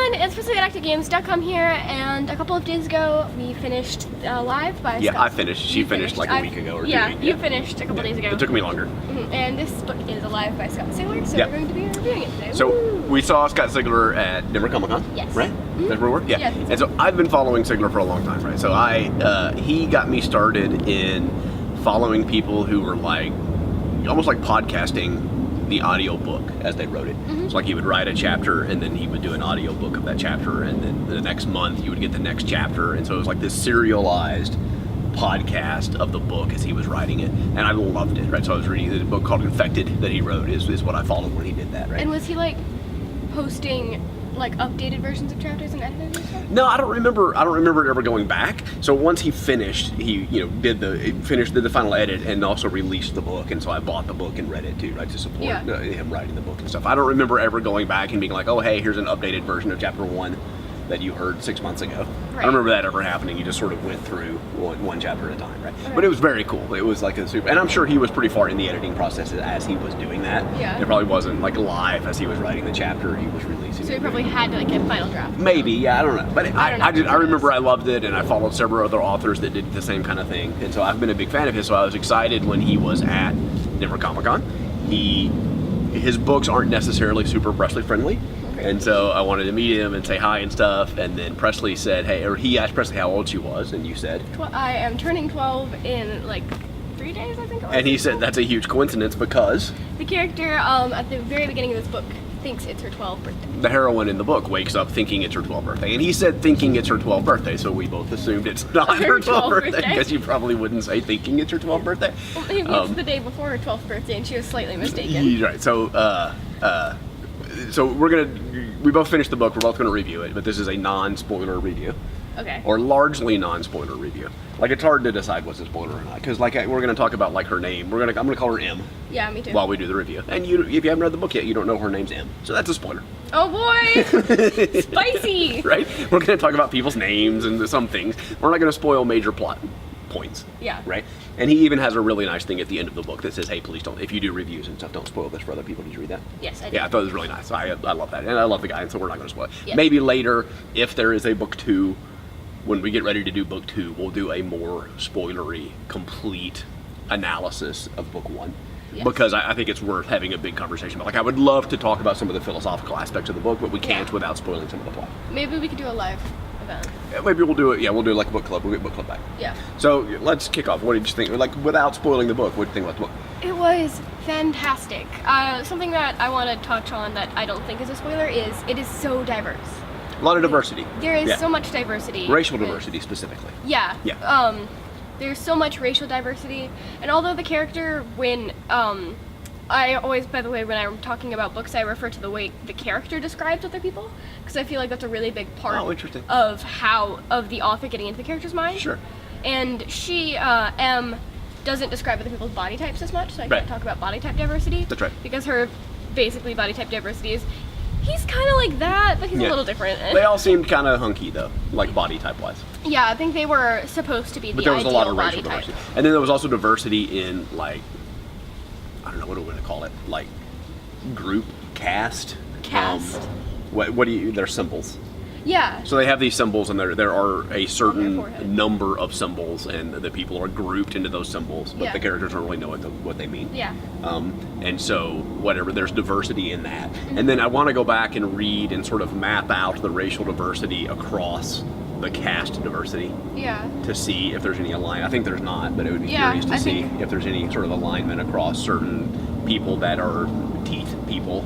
everyone, it's Presley at ActOutGames.com here, and a couple of days ago we finished Live by Scott. Yeah, I finished. She finished like a week ago or 2 weeks. You finished a couple days ago. It took me longer. And this book is Alive by Scott Sigler, so we're going to be reviewing it today. So we saw Scott Sigler at Denver Comic Con. Yes. Right? That's where we were? Yeah. Yes. And so I've been following Sigler for a long time, right? So he got me started in following people who were like, almost like podcasting the audio book as they wrote it. So like he would write a chapter and then he would do an audio book of that chapter, and then the next month you would get the next chapter, and so it was like this serialized podcast of the book as he was writing it, and I loved it, right? So I was reading the book called Infected that he wrote is what I followed when he did that, right? And was he like posting like updated versions of chapters and edited and stuff? No, I don't remember it ever going back. So once he finished, he did the final edit and also released the book, and so I bought the book and read it too, right, to support him writing the book and stuff. I don't remember ever going back and being like, oh hey, here's an updated version of chapter 1 that you heard 6 months ago. Right. I don't remember that ever happening. You just sort of went through one chapter at a time, right? Okay. But it was very cool. It was like a super, and I'm sure he was pretty far in the editing process as he was doing that. Yeah. It probably wasn't like live as he was writing the chapter. He was releasing. So he probably had to like get a final draft. Maybe, yeah, I don't know. But I remember I loved it, and I followed several other authors that did the same kind of thing, and so I've been a big fan of his. So I was excited when he was at Denver Comic Con. His books aren't necessarily super Presley friendly. And so I wanted to meet him and say hi and stuff, and then Presley said, hey, or he asked Presley how old she was, and you said? I am turning 12 in like 3 days, I think it was. And he said that's a huge coincidence because? The character at the very beginning of this book thinks it's her 12th birthday. The heroine in the book wakes up thinking it's her 12th birthday, and he said thinking it's her 12th birthday, so we both assumed it's not her 12th birthday, because you probably wouldn't say thinking it's her 12th birthday. Well, maybe it's the day before her 12th birthday, and she was slightly mistaken. Right, so we both finished the book, we're both gonna review it, but this is a non-spoiler review. Okay. Or largely non-spoiler review. Like it's hard to decide what's a spoiler or not, because like we're gonna talk about like her name. I'm gonna call her M. Yeah, me too. While we do the review, and if you haven't read the book yet, you don't know her name's M, so that's a spoiler. Oh boy, spicy. Right? We're gonna talk about people's names and some things. We're not gonna spoil major plot points. Yeah. Right? And he even has a really nice thing at the end of the book that says, hey, please don't, if you do reviews and stuff, don't spoil this for other people. Did you read that? Yes, I did. Yeah, I thought it was really nice. I love that. And I love the guy, and so we're not going to spoil it. Yes. Maybe later, if there is a book 2, when we get ready to do book 2, we'll do a more spoilery, complete analysis of book 1. Yes. Because I think it's worth having a big conversation about. Like, I would love to talk about some of the philosophical aspects of the book, but we can't without spoiling some of the plot. Maybe we could do a live event. Yeah, maybe we'll do it. Yeah, we'll do like a book club. We'll get book club back. Yeah. So let's kick off. What did you think? Like, without spoiling the book, what did you think about the book? It was fantastic. Something that I want to touch on that I don't think is a spoiler is it is so diverse. A lot of diversity. There is so much diversity. Racial diversity specifically. Yeah. Yeah. There's so much racial diversity, and although the character, when I always, by the way, when I'm talking about books, I refer to the way the character describes other people, because I feel like that's a really big part of the author getting into the character's mind. Sure. And she, M, doesn't describe other people's body types as much, so I can't talk about body type diversity. That's right. Because her, basically, body type diversity is, he's kind of like that, but he's a little different. They all seemed kind of hunky, though, like body type-wise. Yeah, I think they were supposed to be the ideal body type. But there was a lot of racial diversity. And then there was also diversity in, like, I don't know, what do we want to call it? Like, group, cast? Cast. What do you, they're symbols. Yeah. So they have these symbols, and there are a certain number of symbols, and the people are grouped into those symbols, but the characters don't really know what they mean. Yeah. And so, whatever, there's diversity in that. And then I want to go back and read and sort of map out the racial diversity across the cast diversity. Yeah. To see if there's any alignment. I think there's not, but it would be curious to see if there's any sort of alignment across certain people that are teeth people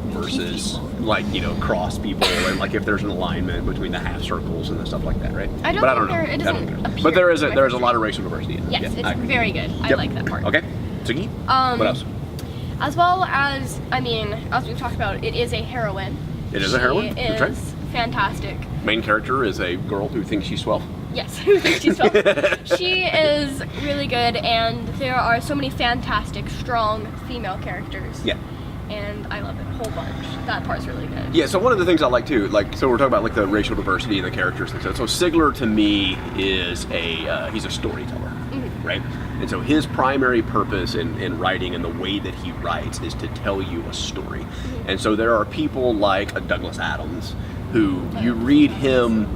versus like, cross people, and like if there's an alignment between the half circles and the stuff like that, right? I don't know. But there is a lot of racial diversity in it. Yes, it's very good. I like that part. Okay. Tsugi? What else? As well as, as we've talked about, it is a heroine. It is a heroine? She is fantastic. Main character is a girl who thinks she's 12. Yes, who thinks she's 12. She is really good, and there are so many fantastic, strong female characters. Yeah. And I love it a whole bunch. That part's really good. Yeah, so one of the things I like too, so we're talking about like the racial diversity and the characters and stuff. So Sigler to me is he's a storyteller, right? And so his primary purpose in writing and the way that he writes is to tell you a story. And so there are people like Douglas Adams who you read him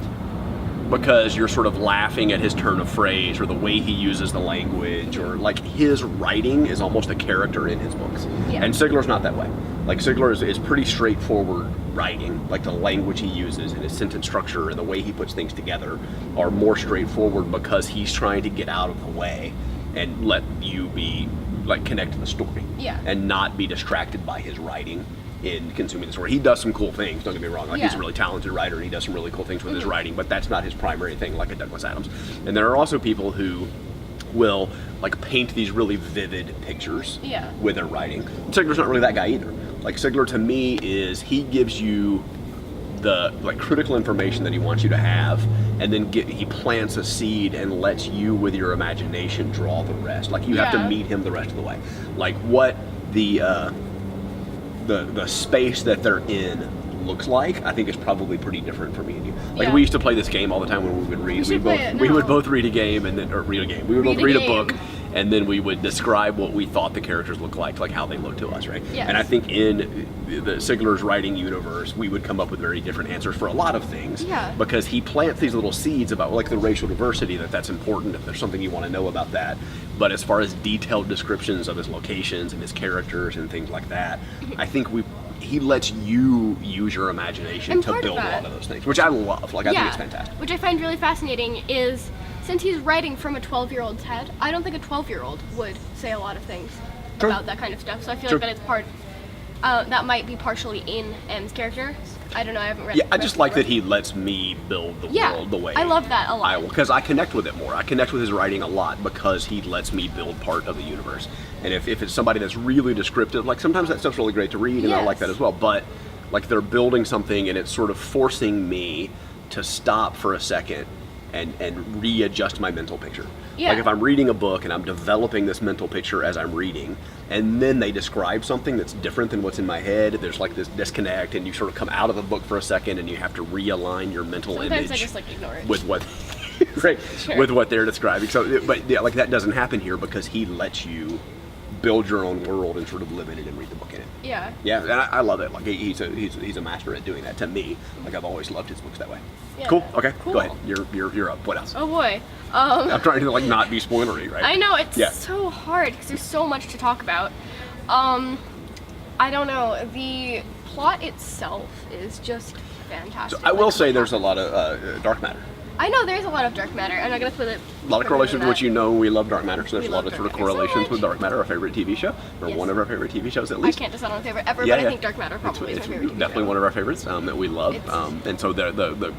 because you're sort of laughing at his turn of phrase or the way he uses the language, or like his writing is almost a character in his books. Yeah. And Sigler's not that way. Like Sigler is pretty straightforward writing. Like the language he uses and his sentence structure and the way he puts things together are more straightforward because he's trying to get out of the way and let you be like connect to the story. Yeah. And not be distracted by his writing in consuming the story. He does some cool things, don't get me wrong. Like he's a really talented writer and he does some really cool things with his writing, but that's not his primary thing like a Douglas Adams. And there are also people who will like paint these really vivid pictures with their writing. Sigler's not really that guy either. Like Sigler to me is, he gives you the like critical information that he wants you to have, and then he plants a seed and lets you with your imagination draw the rest. Like you have to meet him the rest of the way. Like what the space that they're in looks like, I think is probably pretty different for me and you. Like we used to play this game all the time when we would read. We would both read a game and then read a game. We would both read a book and then we would describe what we thought the characters looked like how they looked to us, right? Yes. And I think in the Sigler's writing universe, we would come up with very different answers for a lot of things. Because he plants these little seeds about like the racial diversity, that's important if there's something you want to know about that. But as far as detailed descriptions of his locations and his characters and things like that, I think he lets you use your imagination to build a lot of those things, which I love. Like I think it's fantastic. Which I find really fascinating is, since he's writing from a 12-year-old's head, I don't think a 12-year-old would say a lot of things about that kind of stuff. So I feel like that it's that might be partially in M's character. I don't know, I haven't read it. I just like that he lets me build the world the way I love that a lot. Because I connect with it more. I connect with his writing a lot because he lets me build part of the universe. And if it's somebody that's really descriptive, like sometimes that stuff's really great to read and I like that as well, but like they're building something and it's sort of forcing me to stop for a second and readjust my mental picture. Like if I'm reading a book and I'm developing this mental picture as I'm reading, and then they describe something that's different than what's in my head, there's like this disconnect and you sort of come out of the book for a second and you have to realign your mental image I just like ignore it. with what with what they're describing. So but like that doesn't happen here because he lets you build your own world and sort of live in it and read the book in it. Yeah. Yeah, and I love it. Like he's a master at doing that to me. Like I've always loved his books that way. Yeah. Cool. Okay. Cool. Go ahead. You're up. What else? Oh boy. I'm trying to like not be spoilery, right? I know it's so hard because there's so much to talk about. I don't know. The plot itself is just fantastic. So I will say there's a lot of dark matter. I know there's a lot of dark matter. I'm not going to put it. A lot of correlations with which you know we love dark matter, so there's a lot of sort of correlations so with dark matter, our favorite TV show, or one of our favorite TV shows at least. I can't decide on a favorite ever, but I think dark matter probably is my favorite TV definitely show. one of our favorites that we love, and so the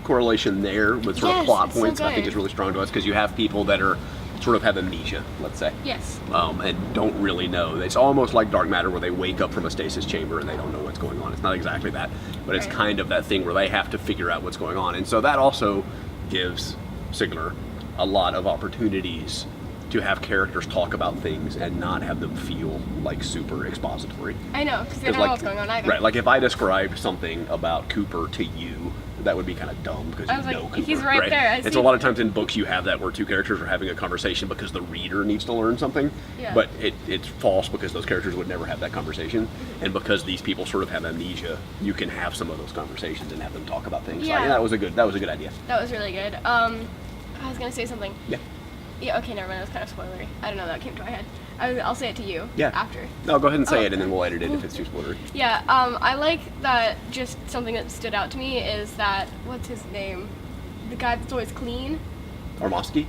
correlation there with sort of plot points I think is really strong to us because you have people that are sort of have amnesia, let's say. Yes. And don't really know. It's almost like dark matter where they wake up from a stasis chamber and they don't know what's going on. It's not exactly that, but it's kind of that thing where they have to figure out what's going on. And so that also gives Sigler a lot of opportunities to have characters talk about things and not have them feel like super expository. I know, because they don't know what's going on either. Right, like if I described something about Cooper to you, that would be kind of dumb because you know Cooper. He's right there. And so a lot of times in books you have that where two characters are having a conversation because the reader needs to learn something, but it's false because those characters would never have that conversation, and because these people sort of have amnesia, you can have some of those conversations and have them talk about things. Yeah. Like, that was a good idea. That was really good. I was gonna say something. Yeah. Yeah. Okay. Never mind. That was kind of spoilery. I don't know. That came to my head. I'll say it to you. Yeah. After. No, go ahead and say it, and then we'll edit it if it's too spoilery. Yeah. I like that. Just something that stood out to me is that what's his name? The guy that's always clean. Armovsky.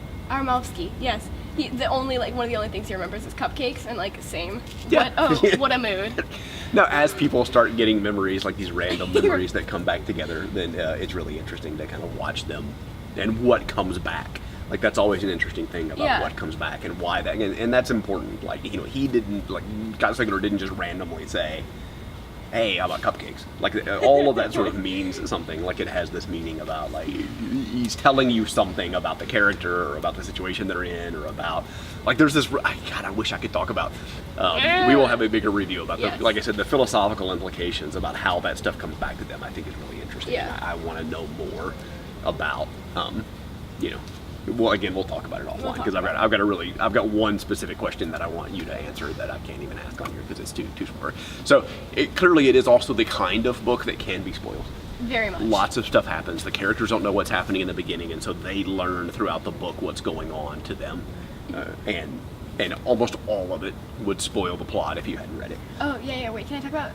Yes. One of the only things he remembers is cupcakes and like same. Yeah. What a mood. Now, as people start getting memories, like these random memories that come back together, then it's really interesting to kind of watch them and what comes back. Like that's always an interesting thing about what comes back and why that, and that's important. Like he didn't Scott Sigler didn't just randomly say, "Hey, how about cupcakes?" Like all of that sort of means something. Like it has this meaning about like he's telling you something about the character or about the situation they're in or about like there's this. God, I wish I could talk about. We will have a bigger review about like I said, the philosophical implications about how that stuff comes back to them. I think is really interesting. Yeah. I want to know more about Well, again, we'll talk about it offline because I've got one specific question that I want you to answer that I can't even ask on here because it's too spoiler. So clearly, it is also the kind of book that can be spoiled. Very much. Lots of stuff happens. The characters don't know what's happening in the beginning, and so they learn throughout the book what's going on to them. And almost all of it would spoil the plot if you hadn't read it. Oh, yeah. Wait, can I talk about,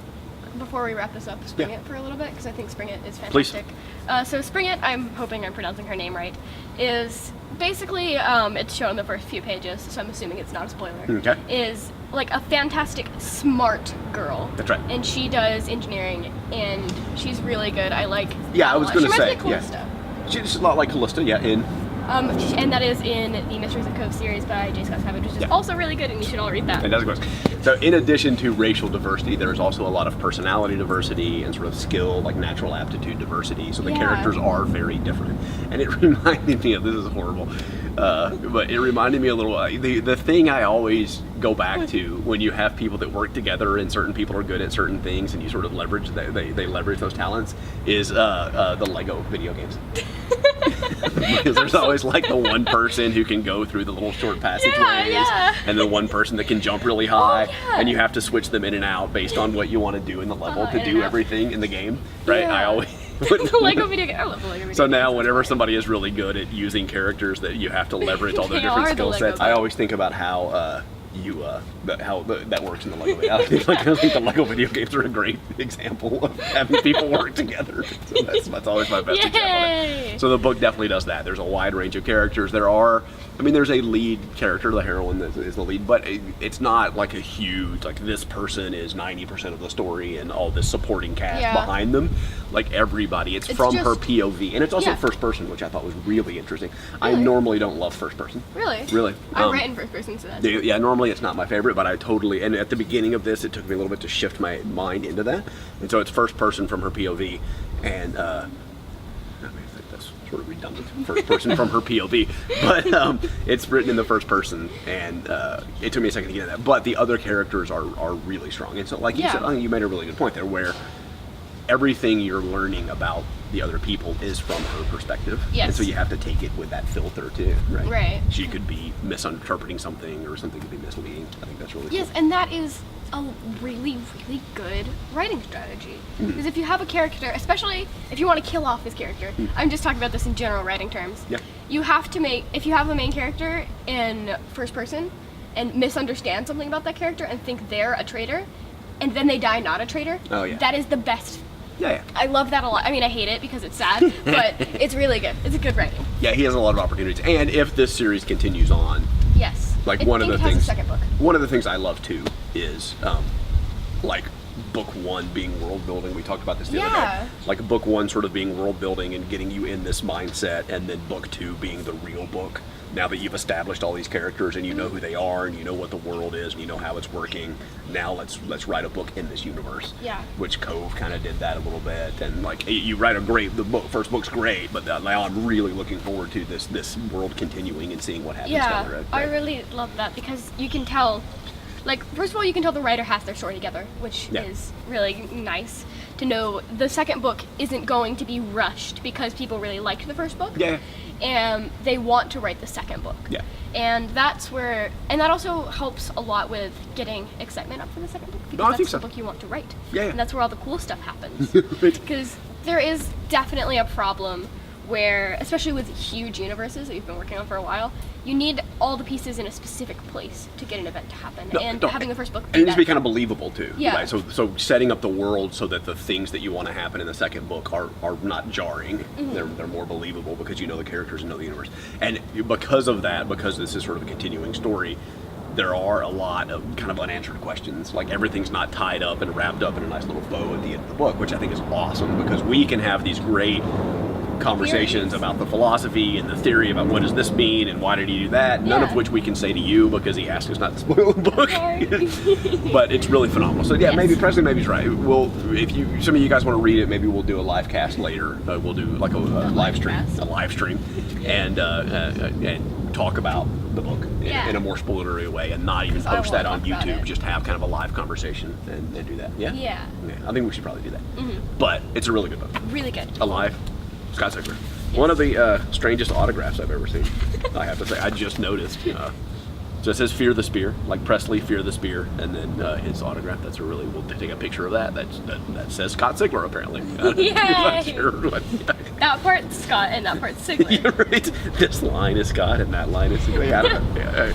before we wrap this up, Spring It for a little bit? Because I think Spring It is fantastic. Please. So Spring It, I'm hoping I'm pronouncing her name right, is basically, it's shown in the first few pages, so I'm assuming it's not a spoiler. Okay. Is like a fantastic, smart girl. That's right. And she does engineering, and she's really good. I like I was going to say. She reminds me of Callista. She's a lot like Callista, and that is in the Mysteries of Cove series by J. Scott Sigler, which is also really good, and you should all read that. And that's good. So in addition to racial diversity, there's also a lot of personality diversity and sort of skill, like natural aptitude diversity. So the characters are very different. And it reminded me of, this is horrible, but it reminded me a little, the thing I always go back to when you have people that work together and certain people are good at certain things and you sort of leverage, they leverage those talents, is the Lego video games. Because there's always like the one person who can go through the little short passageways, and the one person that can jump really high, and you have to switch them in and out based on what you want to do in the level to do everything in the game, right? I always the Lego video game. I love the Lego video game. So now whenever somebody is really good at using characters that you have to leverage all their different skill sets, I always think about how that works in the Lego video. I think the Lego video games are a great example of having people work together. So that's always my best example. So the book definitely does that. There's a wide range of characters. There's a lead character, the heroine that is the lead, but it's not like a huge, like this person is 90% of the story and all this supporting cast behind them. Like everybody, it's from her POV, and it's also first person, which I thought was really interesting. I normally don't love first person. Really? I write in first person, so that's normally it's not my favorite, but and at the beginning of this, it took me a little bit to shift my mind into that, and so it's first person from her POV, and I think that's sort of redundant, first person from her POV, but it's written in the first person, and it took me a second to get that, but the other characters are really strong, and so like you said, I think you made a really good point there, where everything you're learning about the other people is from her perspective. Yes. And so you have to take it with that filter too, right? Right. She could be misinterpreting something, or something could be misleading. I think that's really cool. Yes, and that is a really, really good writing strategy. Because if you have a character, especially if you want to kill off his character, I'm just talking about this in general writing terms. Yeah. You have to if you have a main character in first person and misunderstand something about that character and think they're a traitor, and then they die not a traitor, that is the best. Yeah. I love that a lot. I mean, I hate it because it's sad, but it's really good. It's a good writing. Yeah, he has a lot of opportunities. And if this series continues on, one of the things I love too is like book one being world building. We talked about this the other day. Like book one sort of being world building and getting you in this mindset, and then book two being the real book. Now that you've established all these characters and you know who they are and you know what the world is and you know how it's working, now let's write a book in this universe. Yeah. Which Cove kind of did that a little bit, and like you write first book's great, but now I'm really looking forward to this world continuing and seeing what happens down the road. I really love that because you can tell, like, first of all, you can tell the writer has their story together, which is really nice to know. The second book isn't going to be rushed because people really liked the first book. Yeah. And they want to write the second book. Yeah. And that also helps a lot with getting excitement up for the second book, because that's the book you want to write. Yeah. And that's where all the cool stuff happens. Because there is definitely a problem where, especially with huge universes that you've been working on for a while, you need all the pieces in a specific place to get an event to happen. Having the first book it needs to be kind of believable too. Yeah. Right? So setting up the world so that the things that you want to happen in the second book are not jarring. Mm-hmm. They're more believable because you know the characters and know the universe. And because of that, because this is sort of a continuing story, there are a lot of kind of unanswered questions. Like everything's not tied up and wrapped up in a nice little bow at the end of the book, which I think is awesome, because we can have these great conversations about the philosophy and the theory about what does this mean and why did he do that, none of which we can say to you because he asked us not to spoil the book. But it's really phenomenal. So maybe Presley's right. If some of you guys want to read it, maybe we'll do a live cast later. We'll do like a live stream and talk about the book in a more spoilery way, and not even post that on YouTube. Just have kind of a live conversation and do that. Yeah. I think we should probably do that. Mm-hmm. But it's a really good book. Really good. Alive. Scott Sigler. Yes. One of the strangest autographs I've ever seen, I have to say. I just noticed. So it says "Fear the Spear," like Presley, "Fear the Spear," and then his autograph. That's a really. We'll take a picture of that. That says Scott Sigler apparently. Yay! Not sure, but, that part's Scott and that part's Sigler. yeah, right. This line is Scott and that line is Sigler. Yeah, I don't know. Yeah,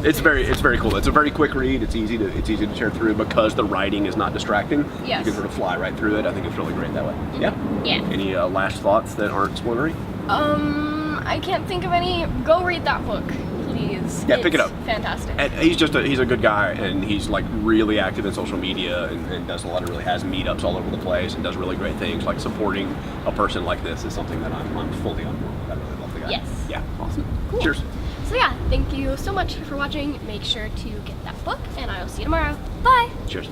it's very cool. It's a very quick read. It's easy to tear through because the writing is not distracting. Yes. You can sort of fly right through it. I think it's really great that way. Yeah. Yeah. Any last thoughts that aren't spoilery? I can't think of any. Go read that book, please. Yeah, pick it up. Fantastic. And he's a good guy, and he's like really active in social media and does a lot of has meetups all over the place and does really great things. Like supporting a person like this is something that I'm fully on board with. I really love the guy. Yes. Yeah, awesome. Cool. Cheers. So yeah, thank you so much for watching. Make sure to get that book, and I will see you tomorrow. Bye. Cheers.